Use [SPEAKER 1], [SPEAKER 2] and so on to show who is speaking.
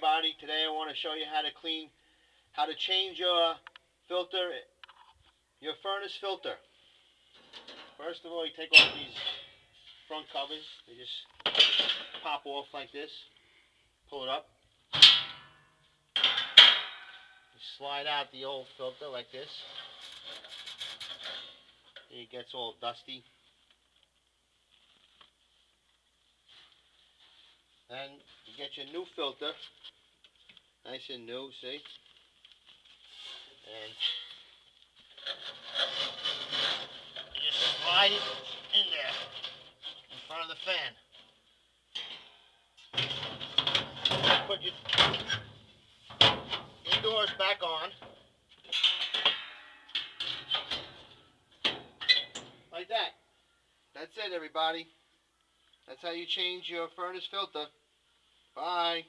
[SPEAKER 1] everybody. Today I want to show you how to change your filter, your furnace filter. First of all, you take off these front covers. They just pop off like this. Pull it up. You slide out the old filter like this. It gets all dusty. Then you get your new filter, nice and new, see? And you just slide it in there, in front of the fan. Put your doors back on, like that. That's it, everybody. That's how you change your furnace filter. Bye.